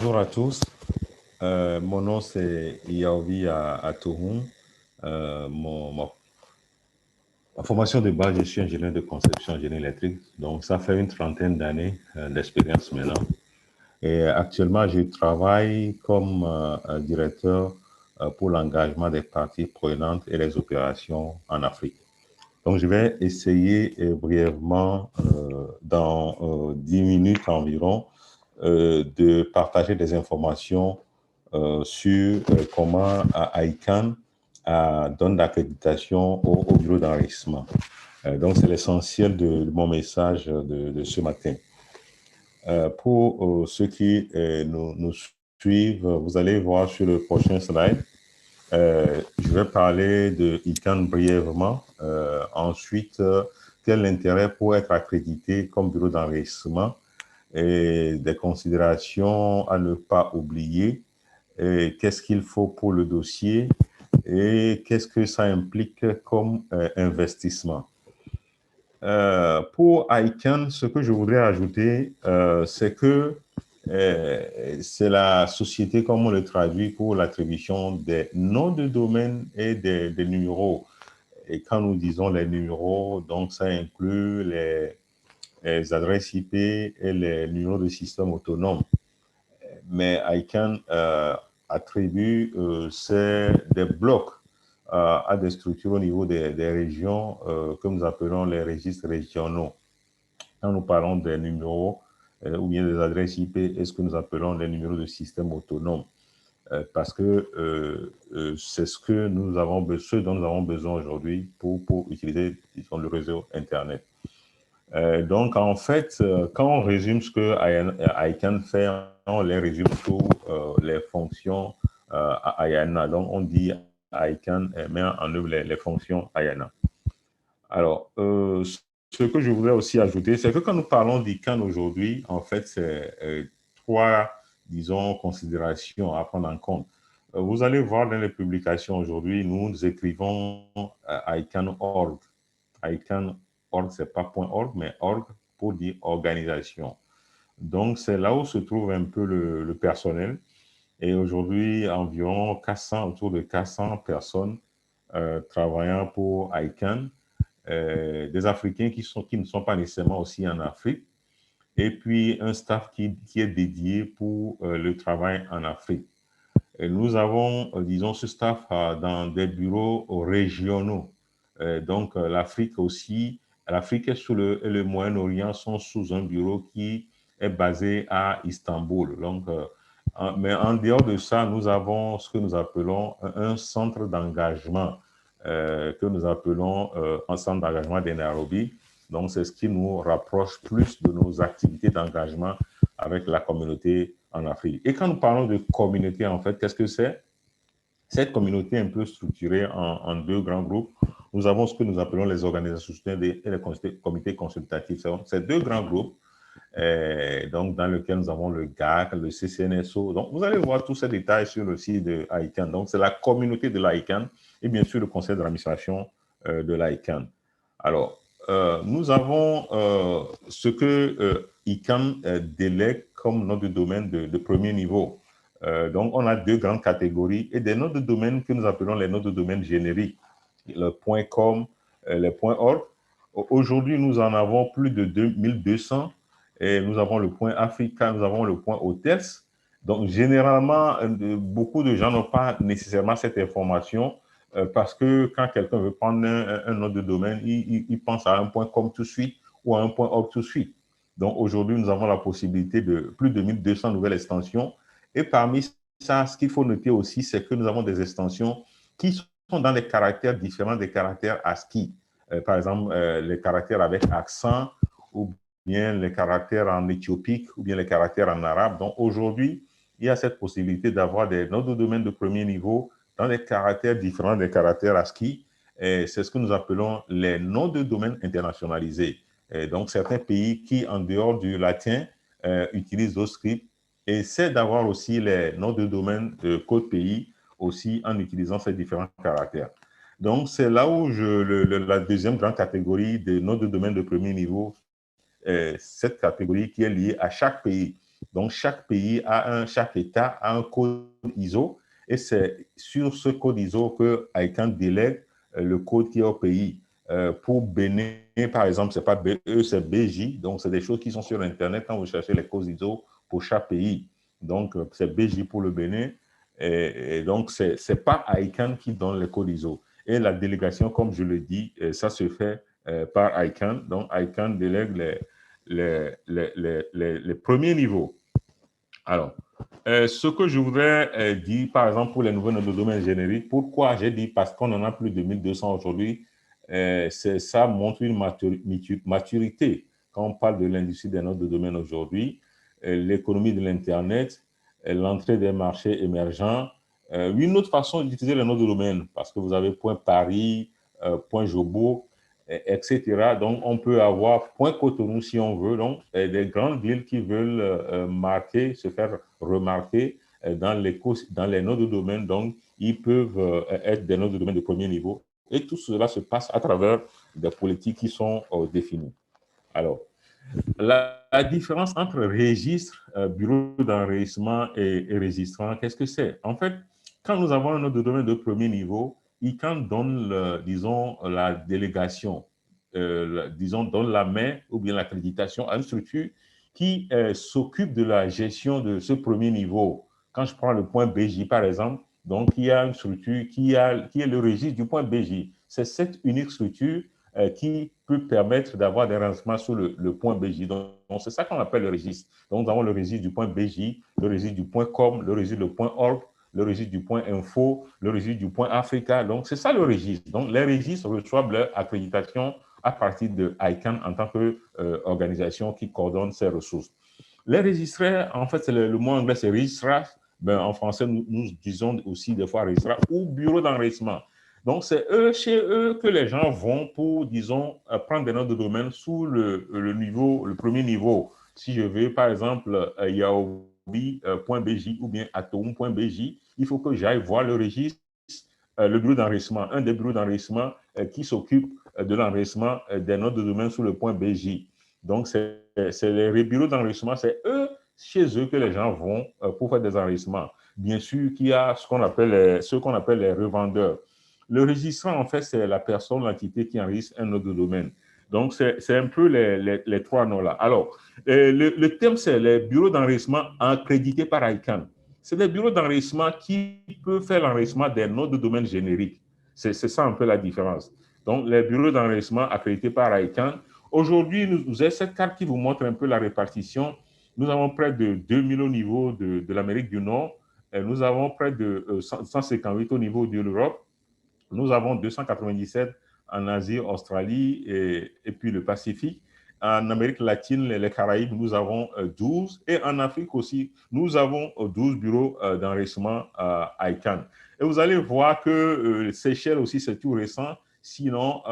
Bonjour à tous. Mon nom c'est Yaovi Atohun. Ma formation de base, je suis ingénieur de conception ingénieur électrique. Donc, ça fait une trentaine d'années d'expérience maintenant. Et actuellement, je travaille comme directeur pour l'engagement des parties prenantes et les opérations en Afrique. Donc, je vais essayer brièvement, dans 10 minutes environ, de partager des informations sur comment ICANN donne l'accréditation au bureau d'enregistrement. Donc, c'est l'essentiel de mon message de ce matin. Pour ceux qui nous suivent, vous allez voir sur le prochain slide. Je vais parler de ICANN brièvement. Ensuite, quel l'intérêt pour être accrédité comme bureau d'enregistrement et des considérations à ne pas oublier. Qu'est-ce qu'il faut pour le dossier et qu'est-ce que ça implique comme investissement. Pour ICANN, ce que je voudrais ajouter, c'est que c'est la société, comme on le traduit, pour l'attribution des noms de domaine et des numéros. Et quand nous disons les numéros, donc ça inclut les adresses IP et les numéros de système autonome. Mais ICANN attribue des blocs à des structures au niveau des régions que nous appelons les registres régionaux. Quand nous parlons des numéros ou bien des adresses IP, est ce que nous appelons les numéros de système autonome. Parce que c'est ce dont nous avons besoin aujourd'hui pour utiliser disons, le réseau Internet. Donc, en fait, quand on résume ce que ICANN fait, on les résume sous les fonctions IANA. Donc, on dit ICANN met en œuvre les fonctions IANA. Alors, ce que je voudrais aussi ajouter, c'est que quand nous parlons d'ICANN aujourd'hui, en fait, c'est trois, disons, considérations à prendre en compte. Vous allez voir dans les publications aujourd'hui, nous écrivons ICANN.org. ICANN.org, c'est pas .org, mais org pour dire organisation. Donc, c'est là où se trouve un peu le personnel. Et aujourd'hui, environ 400, autour de 400 personnes travaillant pour ICANN, des Africains qui ne sont pas nécessairement aussi en Afrique, et puis un staff qui est dédié pour le travail en Afrique. Et nous avons, disons, ce staff dans des bureaux régionaux. Donc, l'Afrique aussi, l'Afrique et le Moyen-Orient sont sous un bureau qui est basé à Istanbul. Donc, mais en dehors de ça, nous avons ce que nous appelons un centre d'engagement, que nous appelons un centre d'engagement de Nairobi. Donc, c'est ce qui nous rapproche plus de nos activités d'engagement avec la communauté en Afrique. Et quand nous parlons de communauté, en fait, qu'est-ce que c'est? Cette communauté est un peu structurée en deux grands groupes. Nous avons ce que nous appelons les organisations et les comités consultatifs. C'est deux grands groupes, donc dans lesquels nous avons le GAC, le CCNSO. Donc, vous allez voir tous ces détails sur le site de ICANN. Donc, c'est la communauté de l'ICANN et bien sûr le conseil d'administration de l'ICANN. Alors, nous avons ce que ICANN délègue comme nom de domaine de premier niveau. Donc, on a deux grandes catégories et des noms de domaine que nous appelons les noms de domaine génériques, le .com, les .org. Aujourd'hui, nous en avons plus de 2200 et nous avons le .africa, nous avons le .hotels. Donc, généralement, beaucoup de gens n'ont pas nécessairement cette information parce que quand quelqu'un veut prendre un nom de domaine, il pense à un .com tout de suite ou à un .org tout de suite. Donc, aujourd'hui, nous avons la possibilité de plus de 1200 nouvelles extensions. Et parmi ça, ce qu'il faut noter aussi, c'est que nous avons des extensions qui sont dans des caractères différents des caractères ASCII. Par exemple, les caractères avec accent ou bien les caractères en éthiopique ou bien les caractères en arabe. Donc aujourd'hui, il y a cette possibilité d'avoir des noms de domaine de premier niveau dans des caractères différents des caractères ASCII. C'est ce que nous appelons les noms de domaine internationalisés. Donc certains pays qui, en dehors du latin, utilisent d'autres scripts essaient d'avoir aussi les noms de domaine de code pays aussi en utilisant ces différents caractères. Donc, c'est là où la deuxième grande catégorie des noms de domaine de premier niveau, cette catégorie qui est liée à chaque pays. Donc, chaque État a un code ISO et c'est sur ce code ISO que ICANN délègue le code qui est au pays. Pour Bénin, par exemple, c'est pas BE, c'est BJ. Donc, c'est des choses qui sont sur Internet quand vous cherchez les codes ISO pour chaque pays. Donc, c'est BJ pour le Bénin. Et donc, c'est pas ICANN qui donne les codes ISO. Et la délégation, comme je le dis, ça se fait par ICANN. Donc, ICANN délègue les premiers niveaux. Alors, ce que je voudrais dire, par exemple, pour les nouveaux noms de domaine génériques, pourquoi j'ai dit parce qu'on en a plus de 1200 aujourd'hui, ça montre une maturité. Quand on parle de l'industrie des noms de domaine aujourd'hui, l'économie de l'Internet, l'entrée des marchés émergents, une autre façon d'utiliser les noms de domaine, parce que vous avez .Paris, .Jobo, etc. Donc, on peut avoir .Cotonou si on veut, donc des grandes villes qui veulent marquer, se faire remarquer dans les noms de domaine. Donc, ils peuvent être des noms de domaine de premier niveau. Et tout cela se passe à travers des politiques qui sont définies. Alors, la différence entre registre, bureau d'enregistrement et registrant, qu'est-ce que c'est? En fait, quand nous avons un nom de domaine de premier niveau, ICANN donne, disons, la délégation, disons, donne la main ou bien l'accréditation à une structure qui s'occupe de la gestion de ce premier niveau. Quand je prends le point BJ, par exemple, donc il y a une structure qui est le registre du point BJ. C'est cette unique structure qui peut permettre d'avoir des renseignements sur le point BJ. Donc, c'est ça qu'on appelle le registre. Donc, nous avons le registre du point BJ, le registre du point com, le registre du point org, le registre du point info, le registre du point Africa. Donc, c'est ça le registre. Donc, les registres reçoivent leur accréditation à partir de ICANN en tant qu'organisation qui coordonne ces ressources. Les registrés, en fait, c'est le mot anglais, c'est registrar. Ben, en français, nous disons aussi des fois registrar ou bureau d'enregistrement. Donc, c'est chez eux que les gens vont pour, disons, prendre des noms de domaine sous le premier niveau. Si je veux, par exemple, yaobi.bj ou bien atom.bj, il faut que j'aille voir le registre, le bureau d'enregistrement, un des bureaux d'enregistrement qui s'occupe de l'enregistrement des noms de domaine sous le point BJ. Donc, c'est les bureaux d'enregistrement, c'est chez eux que les gens vont pour faire des enregistrements. Bien sûr qu'il y a ce qu'on appelle les revendeurs. Le registrant, en fait, c'est la personne, l'entité qui enregistre un nom de domaine. Donc, c'est un peu les trois noms-là. Alors, le thème, c'est les bureaux d'enregistrement accrédités par ICANN. C'est des bureaux d'enregistrement qui peuvent faire l'enregistrement des noms de domaine génériques. C'est ça un peu la différence. Donc, les bureaux d'enregistrement accrédités par ICANN. Aujourd'hui, vous avez cette carte qui vous montre un peu la répartition. Nous avons près de 2000 au niveau de l'Amérique du Nord. Nous avons près de 158 au niveau de l'Europe. Nous avons 297 en Asie, Australie et puis le Pacifique. En Amérique latine, les Caraïbes, nous avons 12. Et en Afrique aussi, nous avons 12 bureaux d'enregistrement ICANN. Et vous allez voir que Seychelles aussi, c'est tout récent. Sinon,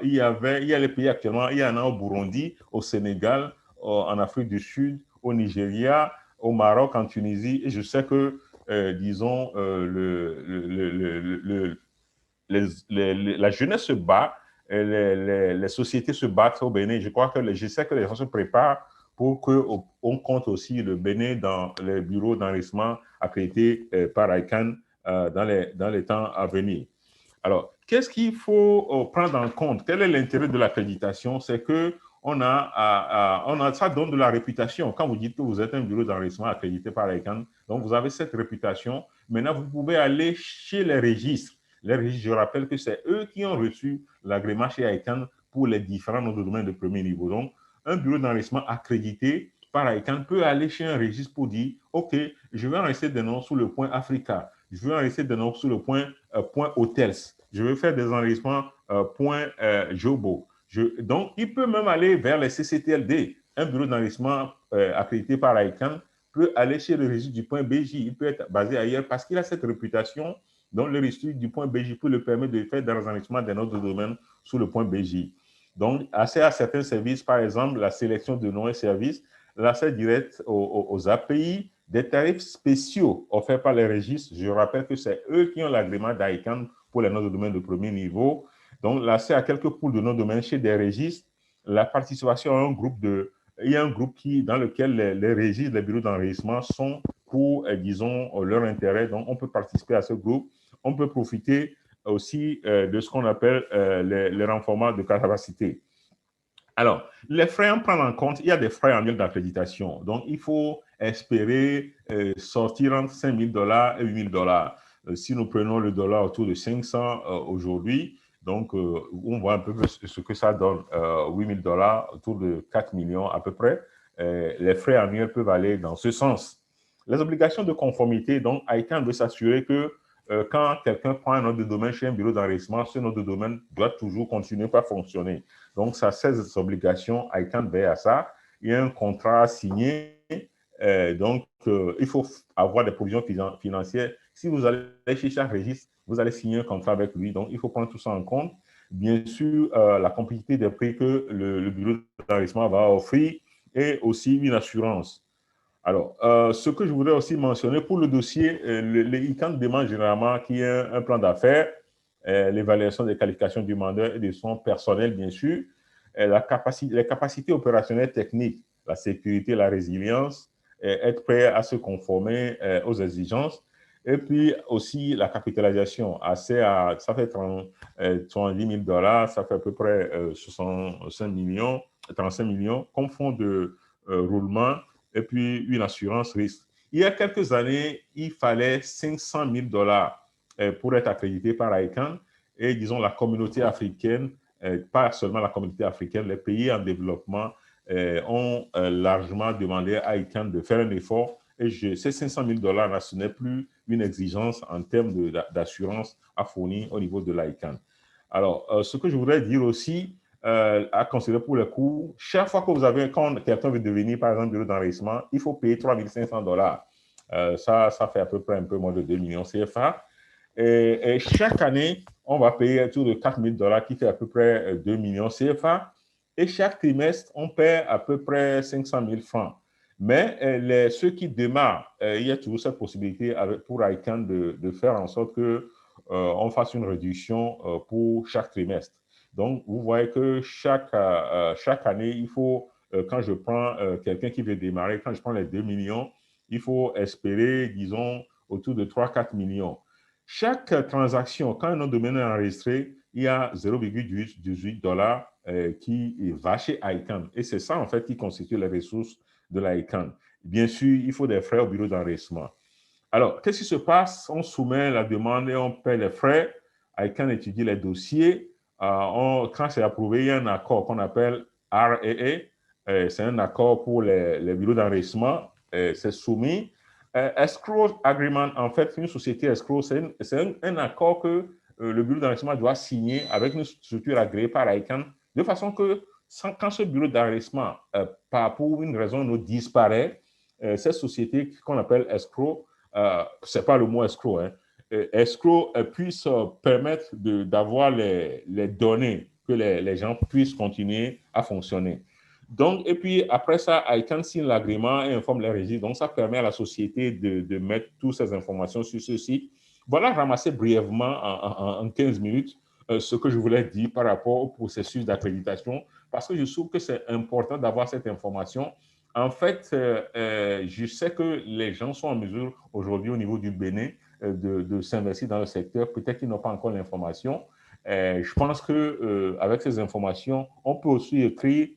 il y a les pays actuellement, il y en a au Burundi, au Sénégal, en Afrique du Sud, au Nigeria, au Maroc, en Tunisie. Et je sais que, disons, la jeunesse se bat, les sociétés se battent au Bénin. Je sais que les gens se préparent pour qu'on compte aussi le Bénin dans les bureaux d'enregistrement accrédités par ICANN dans les temps à venir. Alors, qu'est-ce qu'il faut prendre en compte? Quel est l'intérêt de l'accréditation? C'est que ça donne de la réputation. Quand vous dites que vous êtes un bureau d'enregistrement accrédité par ICANN, donc vous avez cette réputation. Maintenant, vous pouvez aller chez les registres. Les registres, je rappelle que c'est eux qui ont reçu l'agrément chez ICANN pour les différents noms de domaine de premier niveau. Donc, un bureau d'enregistrement accrédité par ICANN peut aller chez un registre pour dire, OK, je vais enregistrer des noms sous le point Africa. Je veux enregistrer des noms sous le point hotels. Je veux faire des enregistrements point Jobo. Donc, il peut même aller vers les CCTLD. Un bureau d'enregistrement accrédité par ICANN peut aller chez le registre du point BJ. Il peut être basé ailleurs parce qu'il a cette réputation. Donc, le registre du point BJ peut le permettre de faire des enregistrements des noms de domaine sous le point BJ. Donc, accès à certains services, par exemple, la sélection de noms et services, l'accès direct aux API, des tarifs spéciaux offerts par les registres. Je rappelle que c'est eux qui ont l'agrément d'ICANN pour les noms de domaine de premier niveau. Donc, l'accès à quelques pools de noms de domaine chez des registres, la participation à un groupe il y a un groupe dans lequel les régies, les bureaux d'enregistrement sont pour, disons, leur intérêt. Donc, on peut participer à ce groupe. On peut profiter aussi de ce qu'on appelle les renforts de capacité. Alors, les frais à prendre en compte, il y a des frais annuels d'accréditation. Donc, il faut espérer sortir entre $5 000 et $8 000. Si nous prenons le dollar autour de 500 aujourd'hui, donc on voit un peu ce que ça donne. $8 000 autour de 4 millions à peu près. Les frais annuels peuvent aller dans ce sens. Les obligations de conformité, donc, ICANN veut s'assurer que quand quelqu'un prend un nom de domaine chez un bureau d'enregistrement, ce nom de domaine doit toujours continuer à fonctionner. Donc, ça, ces obligations, ICANN veille à ça. Il y a un contrat à signer. Donc, il faut avoir des provisions financières. Si vous allez chez chaque registre, vous allez signer un contrat avec lui. Donc, il faut prendre tout ça en compte. Bien sûr, la compétitivité des prix que le bureau d'enregistrement va offrir et aussi une assurance. Alors, ce que je voudrais aussi mentionner pour le dossier, les ICANN demandent généralement qu'il y ait un plan d'affaires, l'évaluation des qualifications du demandeur et de son personnel, bien sûr, les capacités opérationnelles techniques, la sécurité, la résilience, être prêt à se conformer aux exigences, et puis aussi la capitalisation, ça fait 30 $, ça fait à peu près 65 millions, 35 millions comme fonds de roulement, et puis une assurance risque. Il y a quelques années, il fallait $500 000 pour être accrédité par ICANN, et disons la communauté africaine, pas seulement la communauté africaine, les pays en développement ont largement demandé à ICANN de faire un effort, et ces $500 000, ce n'est plus une exigence en termes d'assurance à fournir au niveau de l'ICANN. Alors, ce que je voudrais dire aussi, à considérer pour les coûts, chaque fois que quand quelqu'un veut devenir, par exemple, bureau d'enregistrement, il faut payer $3 500. Ça fait à peu près un peu moins de 2 millions CFA. Et chaque année, on va payer autour de $4 000, qui fait à peu près 2 millions CFA. Et chaque trimestre, on paie à peu près 500 000 francs. Mais ceux qui démarrent, il y a toujours cette possibilité pour ICANN de faire en sorte qu'on fasse une réduction pour chaque trimestre. Donc, vous voyez que chaque année, il faut, quand je prends quelqu'un qui veut démarrer, quand je prends les 2 millions, il faut espérer, disons, autour de 3-4 millions. Chaque transaction, quand un nom de domaine est enregistré, il y a $0,18 qui va chez ICANN. Et c'est ça, en fait, qui constitue les ressources de l'ICANN. Bien sûr, il faut des frais au bureau d'enregistrement. Alors, qu'est-ce qui se passe? On soumet la demande et on paie les frais. ICANN étudie les dossiers. Quand c'est approuvé, il y a un accord qu'on appelle RAA. C'est un accord pour les bureaux d'enregistrement. C'est soumis. Escrow Agreement, en fait, une société escrow, c'est un accord que le bureau d'enregistrement doit signer avec une structure agréée par ICANN, de façon que quand ce bureau d'enregistrement, pour une raison ou une autre, disparaît, cette société qu'on appelle escrow, c'est pas le mot escrow, hein, escrow puisse permettre d'avoir les données que les gens puissent continuer à fonctionner. Donc, et puis après ça, ICANN signe l'agrément et informe les régies. Donc, ça permet à la société de mettre toutes ces informations sur ce site. Voilà, ramasser brièvement en 15 minutes ce que je voulais dire par rapport au processus d'accréditation, parce que je trouve que c'est important d'avoir cette information. En fait, je sais que les gens sont en mesure aujourd'hui au niveau du Bénin de s'investir dans le secteur. Peut-être qu'ils n'ont pas encore l'information. Je pense qu'avec ces informations, on peut aussi écrire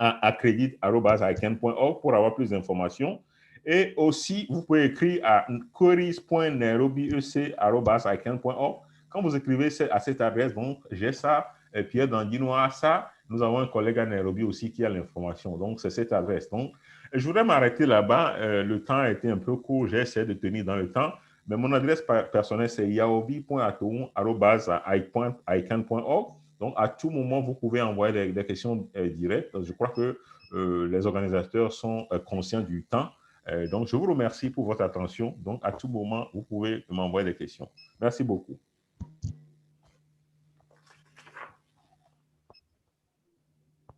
à accredit@icANN.org pour avoir plus d'informations. Et aussi, vous pouvez écrire à queries.nairobiec@icANN.org. Quand vous écrivez à cette adresse, donc j'ai ça, Pierre Dandino a ça. Nous avons un collègue à Nairobi aussi qui a l'information. Donc, c'est cette adresse. Donc, je voudrais m'arrêter là-bas. Le temps a été un peu court. J'ai essayé de tenir dans le temps. Mais mon adresse personnelle, c'est yaobi.atoum@icANN.org. Donc, à tout moment, vous pouvez envoyer des questions directes. Je crois que les organisateurs sont conscients du temps. Donc, je vous remercie pour votre attention. Donc, à tout moment, vous pouvez m'envoyer des questions. Merci beaucoup.